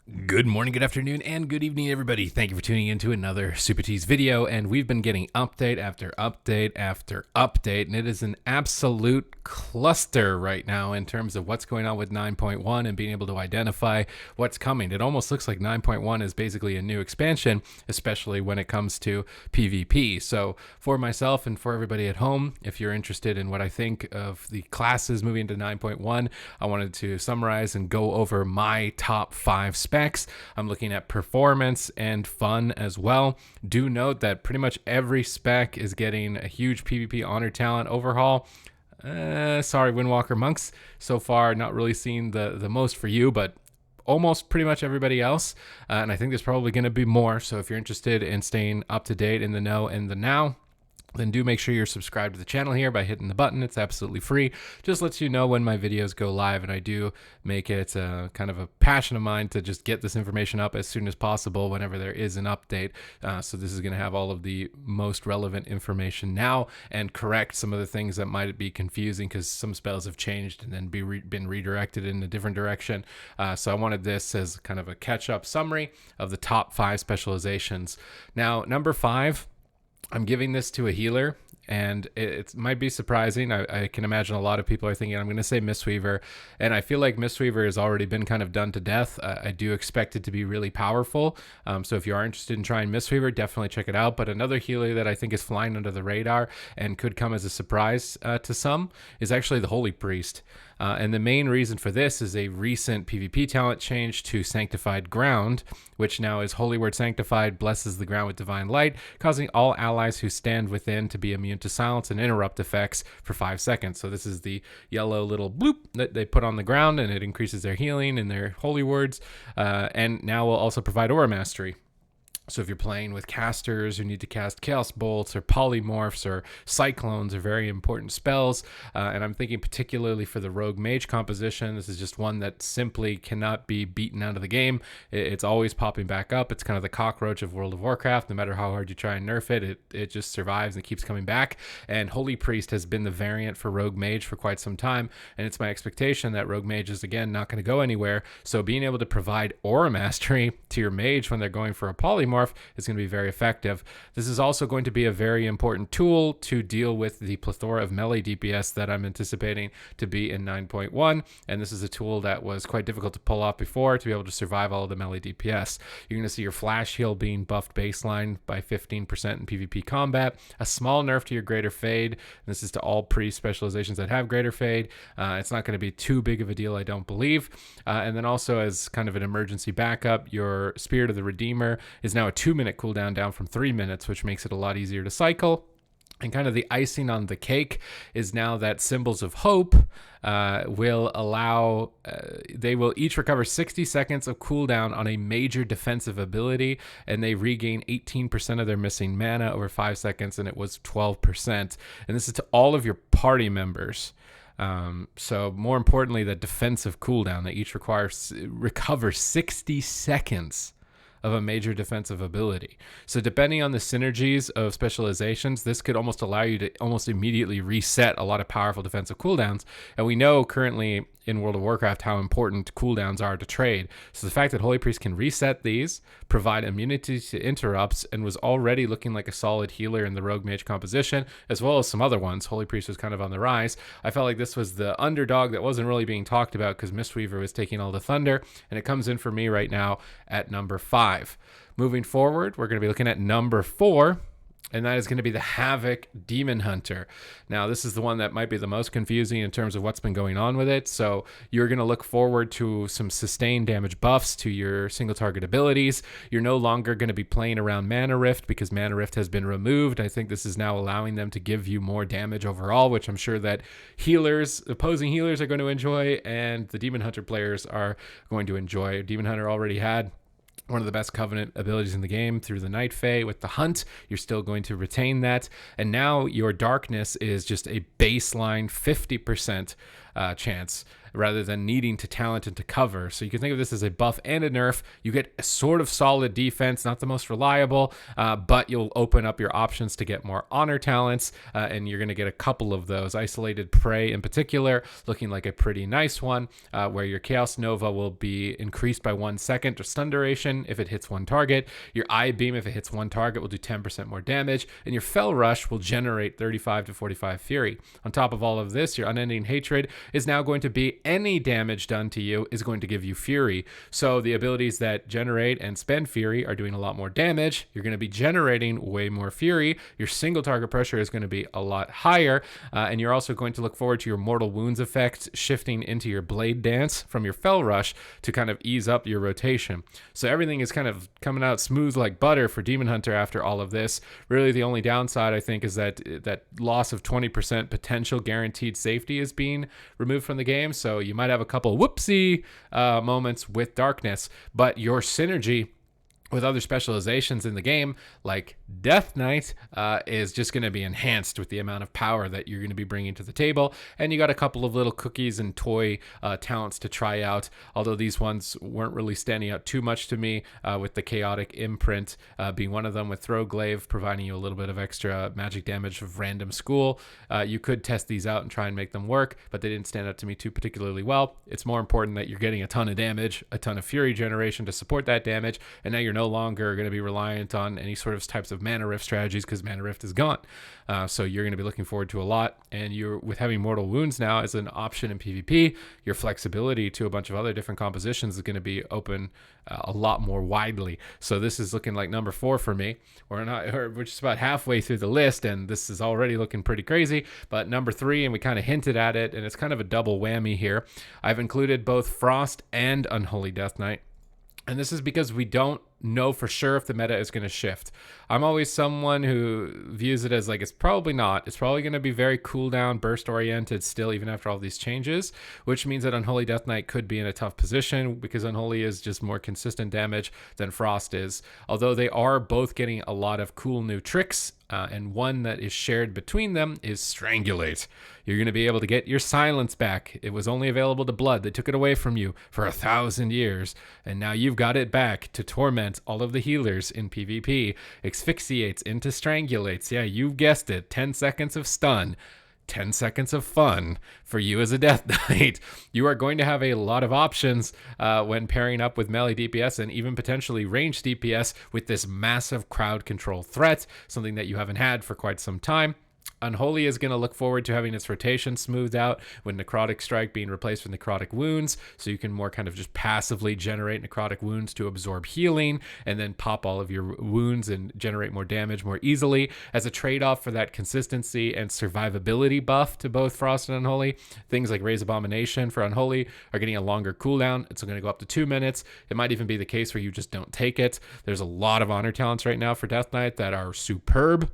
Good morning, good afternoon, and good evening, everybody. Thank you for tuning in to another Supatease video, and we've been getting update after update after update, and it is an absolute cluster right now in terms of what's going on with 9.1 and being able to identify what's coming. It almost looks like 9.1 is basically a new expansion, especially when it comes to PvP. So for myself and for everybody at home, if you're interested in what I think of the classes moving into 9.1, I wanted to summarize and go over my top 5 specs. I'm looking at performance and fun as well. Do note that pretty much every spec is getting a huge PvP honor talent overhaul. Sorry, Windwalker Monks. So far, not really seeing the most for you, but almost pretty much everybody else. And I think there's probably going to be more. So if you're interested in staying up to date in the know and the now, then do make sure you're subscribed to the channel here by hitting the button. It's absolutely free. Just lets you know when my videos go live, and I do make it kind of a passion of mine to just get this information up as soon as possible whenever there is an update. So this is going to have all of the most relevant information now and correct some of the things that might be confusing because some spells have changed and then been redirected in a different direction. So I wanted this as kind of a catch-up summary of the top 5 specializations. Now, number 5, I'm giving this to a healer, and it might be surprising. I can imagine a lot of people are thinking I'm going to say Mistweaver, and I feel like Mistweaver has already been kind of done to death. I do expect it to be really powerful, so if you are interested in trying Mistweaver, definitely check it out. But another healer that I think is flying under the radar and could come as a surprise to some is actually the Holy Priest. And the main reason for this is a recent PvP talent change to Sanctified Ground, which now is Holy Word Sanctified, blesses the ground with divine light, causing all allies who stand within to be immune to silence and interrupt effects for 5 seconds. So this is the yellow little bloop that they put on the ground, and it increases their healing and their holy words, and now will also provide Aura Mastery. So if you're playing with casters who need to cast Chaos Bolts or Polymorphs or Cyclones are very important spells, and I'm thinking particularly for the Rogue Mage composition, this is just one that simply cannot be beaten out of the game. It's always popping back up. It's kind of the cockroach of World of Warcraft. No matter how hard you try and nerf it, it just survives and keeps coming back. And Holy Priest has been the variant for Rogue Mage for quite some time, and it's my expectation that Rogue Mage is, again, not going to go anywhere. So being able to provide Aura Mastery to your Mage when they're going for a Polymorph is going to be very effective. This is also going to be a very important tool to deal with the plethora of melee DPS that I'm anticipating to be in 9.1, and this is a tool that was quite difficult to pull off before to be able to survive all of the melee DPS. You're going to see your flash heal being buffed baseline by 15% in PvP combat, a small nerf to your Greater Fade. This is to all pre-specializations that have Greater Fade. It's not going to be too big of a deal, I don't believe. And then also as kind of an emergency backup, your Spirit of the Redeemer is now a 2-minute cooldown down from 3 minutes, which makes it a lot easier to cycle. And kind of the icing on the cake is now that Symbols of Hope will allow, they will each recover 60 seconds of cooldown on a major defensive ability, and they regain 18% of their missing mana over 5 seconds, and it was 12%. And this is to all of your party members. So more importantly, the defensive cooldown, they each recover 60 seconds of a major defensive ability. So depending on the synergies of specializations, this could almost allow you to almost immediately reset a lot of powerful defensive cooldowns. And we know currently in World of Warcraft how important cooldowns are to trade. So the fact that Holy Priest can reset these, provide immunity to interrupts, and was already looking like a solid healer in the Rogue Mage composition, as well as some other ones. Holy Priest was kind of on the rise. I felt like this was the underdog that wasn't really being talked about because Mistweaver was taking all the thunder, and it comes in for me right now at number 5. Moving forward, we're going to be looking at number 4, and that is going to be the Havoc Hunter. Now, this is the one that might be the most confusing in terms of what's been going on with it. So you're going to look forward to some sustained damage buffs to your single target abilities. You're no longer going to be playing around Mana Rift because Mana Rift has been removed. I think this is now allowing them to give you more damage overall, which I'm sure that opposing healers are going to enjoy, and the Demon Hunter players are going to enjoy. Demon Hunter already had one of the best Covenant abilities in the game through the Night Fae with the Hunt. You're still going to retain that. And now your Darkness is just a baseline 50% chance, rather than needing to talent and to cover. So you can think of this as a buff and a nerf. You get a sort of solid defense, not the most reliable, but you'll open up your options to get more honor talents, and you're going to get a couple of those. Isolated Prey in particular, looking like a pretty nice one, where your Chaos Nova will be increased by 1 second or stun duration if it hits one target. Your Eye Beam, if it hits one target, will do 10% more damage, and your Fell Rush will generate 35 to 45 Fury. On top of all of this, your Unending Hatred is now going to be any damage done to you is going to give you Fury. So the abilities that generate and spend Fury are doing a lot more damage. You're going to be generating way more Fury. Your single target pressure is going to be a lot higher. And you're also going to look forward to your Mortal Wounds effect shifting into your Blade Dance from your Fell Rush to kind of ease up your rotation. So everything is kind of coming out smooth like butter for Demon Hunter after all of this. Really, the only downside, I think, is that loss of 20% potential guaranteed safety is being removed from the game. So you might have a couple whoopsie moments with Darkness, but your synergy with other specializations in the game, like Death Knight, is just going to be enhanced with the amount of power that you're going to be bringing to the table. And you got a couple of little cookies and toy talents to try out, although these ones weren't really standing out too much to me, with the Chaotic Imprint being one of them, with Throw Glaive providing you a little bit of extra magic damage of random school. You could test these out and try and make them work, but they didn't stand out to me too particularly well. It's more important that you're getting a ton of damage, a ton of Fury generation to support that damage, and now you're no longer going to be reliant on any sort of types of Mana Rift strategies because Mana Rift is gone. So you're going to be looking forward to a lot. And you're with having Mortal Wounds now as an option in PvP, your flexibility to a bunch of other different compositions is going to be open a lot more widely. So this is looking like number 4 for me. We're just about halfway through the list, and this is already looking pretty crazy. But number 3, and we kind of hinted at it, and it's kind of a double whammy here. I've included both Frost and Unholy Death Knight. And this is because we don't know for sure if the meta is going to shift. I'm always someone who views it as like, it's probably not. It's probably going to be very cooldown, burst oriented still, even after all these changes, which means that Unholy Death Knight could be in a tough position because Unholy is just more consistent damage than Frost is. Although they are both getting a lot of cool new tricks, and one that is shared between them is Strangulate. You're going to be able to get your silence back. It was only available to Blood. They took it away from you for 1,000 years, and now you've got it back to torment all of the healers in PvP. Asphyxiates into Strangulates. Yeah, you guessed it. 10 seconds of stun. 10 seconds of fun for you as a Death Knight. You are going to have a lot of options when pairing up with melee DPS and even potentially ranged DPS with this massive crowd control threat, something that you haven't had for quite some time. Unholy is going to look forward to having its rotation smoothed out with Necrotic Strike being replaced with Necrotic Wounds, so you can more kind of just passively generate Necrotic Wounds to absorb healing and then pop all of your wounds and generate more damage more easily. As a trade-off for that consistency and survivability buff to both Frost and Unholy, things like Raise Abomination for Unholy are getting a longer cooldown. It's going to go up to 2 minutes. It might even be the case where you just don't take it. There's a lot of honor talents right now for Death Knight that are superb.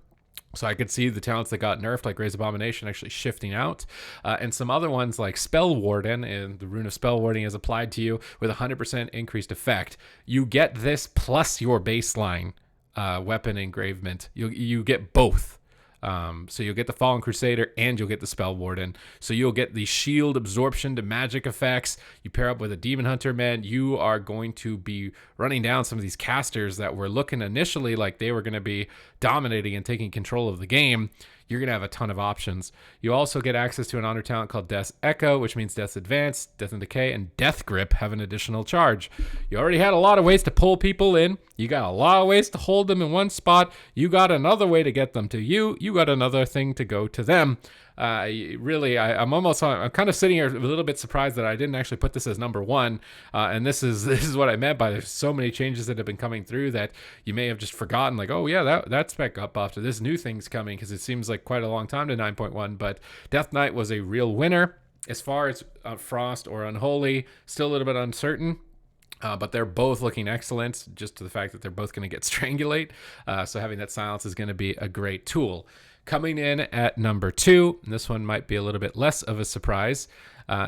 So I could see the talents that got nerfed, like Raise Abomination, actually shifting out. And some other ones like Spell Warden, and the Rune of Spell Warding is applied to you with 100% increased effect. You get this plus your baseline weapon engravement. You get both. So you'll get the Fallen Crusader and you'll get the Spell Warden. So you'll get the shield absorption to magic effects. You pair up with a Demon Hunter, man, you are going to be running down some of these casters that were looking initially like they were going to be dominating and taking control of the game. You're going to have a ton of options. You also get access to an honor talent called Death's Echo, which means Death's Advance, Death and Decay, and Death Grip have an additional charge. You already had a lot of ways to pull people in. You got a lot of ways to hold them in one spot. You got another way to get them to you. You got another thing to go to them. I'm kind of sitting here a little bit surprised that I didn't actually put this as number 1. And this is what I meant by there's so many changes that have been coming through that you may have just forgotten, like, oh yeah, that spec up after this new thing's coming, because it seems like quite a long time to 9.1. But Death Knight was a real winner. As far as Frost or Unholy, still a little bit uncertain. But they're both looking excellent, just to the fact that they're both going to get Strangulate. So having that silence is going to be a great tool. Coming in at number 2, and this one might be a little bit less of a surprise,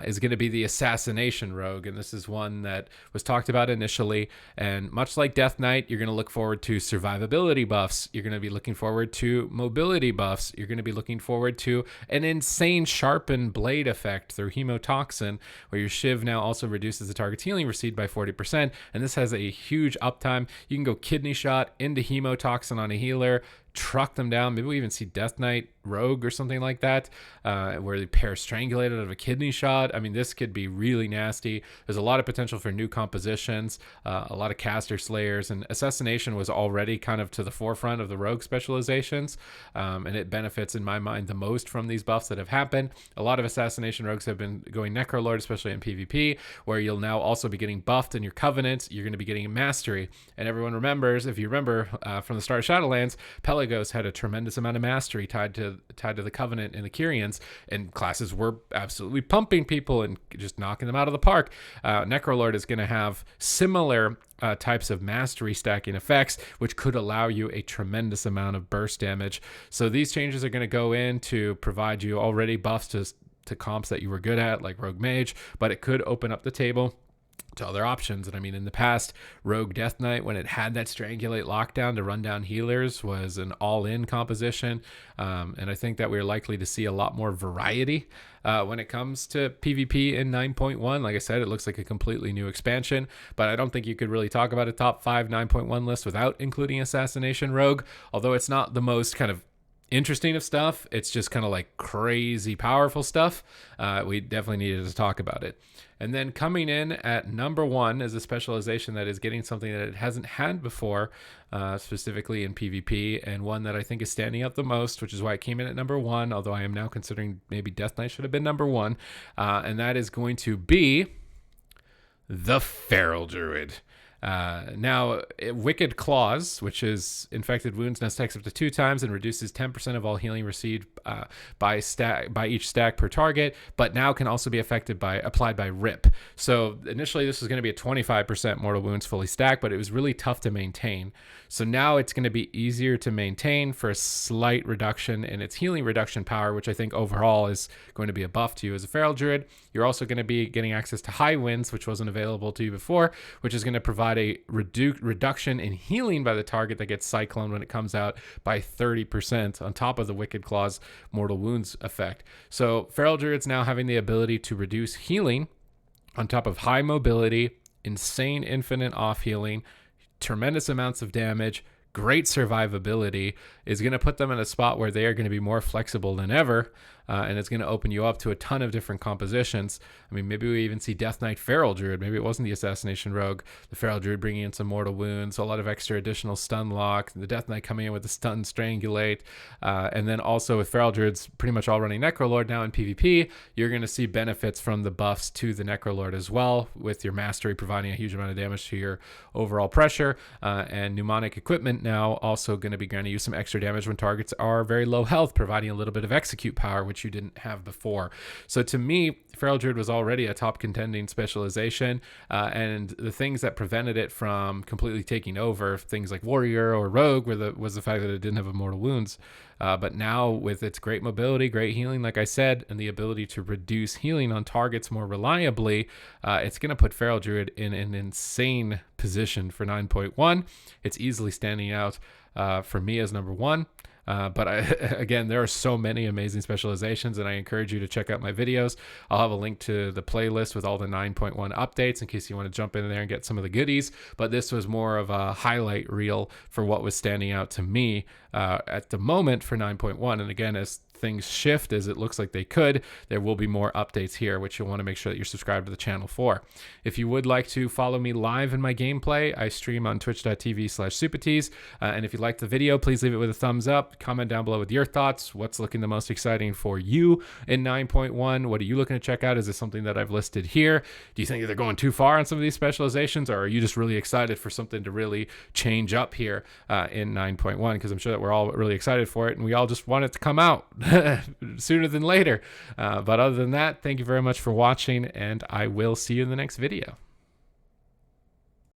is going to be the Assassination Rogue. And this is one that was talked about initially. And much like Death Knight, you're going to look forward to survivability buffs. You're going to be looking forward to mobility buffs. You're going to be looking forward to an insane sharpened blade effect through Hemotoxin, where your Shiv now also reduces the target's healing received by 40%. And this has a huge uptime. You can go kidney shot into Hemotoxin on a healer, truck them down. Maybe we even see Death Knight Rogue or something like that, where they pair strangulated out of a kidney shot. I mean, this could be really nasty. There's a lot of potential for new compositions, a lot of caster slayers, and Assassination was already kind of to the forefront of the Rogue specializations, and it benefits in my mind the most from these buffs that have happened. A lot of Assassination Rogues have been going Necrolord, especially in PvP, where you'll now also be getting buffed in your Covenant. You're going to be getting Mastery, and everyone remembers, if you remember from the start of Shadowlands, Pelagos had a tremendous amount of Mastery tied to the Covenant and the Kyrians, and classes were absolutely pumping people and just knocking them out of the park. Necrolord is going to have similar types of mastery stacking effects, which could allow you a tremendous amount of burst damage. So these changes are going to go in to provide you already buffs to comps that you were good at, like Rogue Mage, but it could open up the table to other options. And I mean, in the past, Rogue Death Knight, when it had that Strangulate lockdown to run down healers, was an all-in composition. And I think that we're likely to see a lot more variety when it comes to PvP in 9.1. Like I said, it looks like a completely new expansion, but I don't think you could really talk about a top 5 9.1 list without including Assassination Rogue, although it's not the most kind of interesting of stuff. It's just kind of like crazy powerful stuff. We definitely needed to talk about it. And then coming in at number 1 is a specialization that is getting something that it hasn't had before, specifically in PvP, and one that I think is standing out the most, which is why it came in at number 1, although I am now considering maybe Death Knight should have been number 1, and that is going to be the Feral Druid. Now, Wicked Claws, which is infected wounds, now stacks up to 2 times and reduces 10% of all healing received by each stack per target, but now can also be applied by RIP. So initially this was going to be a 25% mortal wounds fully stacked, but it was really tough to maintain. So now it's going to be easier to maintain for a slight reduction in its healing reduction power, which I think overall is going to be a buff to you as a Feral Druid. You're also going to be getting access to High Winds, which wasn't available to you before, which is going to provide a reduction in healing by the target that gets cycloned when it comes out by 30% on top of the Wicked Claws mortal wounds effect. So Feral Druids now having the ability to reduce healing on top of high mobility, insane infinite off healing, tremendous amounts of damage, great survivability, is going to put them in a spot where they are going to be more flexible than ever. And it's going to open you up to a ton of different compositions. I mean, maybe we even see Death Knight Feral Druid. Maybe it wasn't the Assassination Rogue. The Feral Druid bringing in some mortal wounds, a lot of extra additional stun lock. The Death Knight coming in with the stun strangulate. And then also with Feral Druids pretty much all running Necrolord now in PvP, you're going to see benefits from the buffs to the Necrolord as well, with your Mastery providing a huge amount of damage to your overall pressure. And Mnemonic Equipment now also going to be granting you some extra damage when targets are very low health, providing a little bit of execute power, which you didn't have before. So to me, Feral Druid was already a top contending specialization, and the things that prevented it from completely taking over, things like Warrior or Rogue, was the fact that it didn't have immortal wounds. But now with its great mobility, great healing, like I said, and the ability to reduce healing on targets more reliably, it's going to put Feral Druid in an insane position for 9.1. It's easily standing out for me as number 1. But again, there are so many amazing specializations, and I encourage you to check out my videos. I'll have a link to the playlist with all the 9.1 updates in case you want to jump in there and get some of the goodies. But this was more of a highlight reel for what was standing out to me at the moment for 9.1. And again, as things shift, as it looks like they could, there will be more updates here, which you'll want to make sure that you're subscribed to the channel for. If you would like to follow me live in my gameplay, I stream on twitch.tv/Supatease. And if you liked the video, please leave it with a thumbs up. Comment down below with your thoughts. What's looking the most exciting for you in 9.1? What are you looking to check out? Is this something that I've listed here? Do you think they're going too far on some of these specializations, or are you just really excited for something to really change up here in 9.1? Because I'm sure that we're all really excited for it, and we all just want it to come out sooner than later. But other than that, thank you very much for watching, and I will see you in the next video.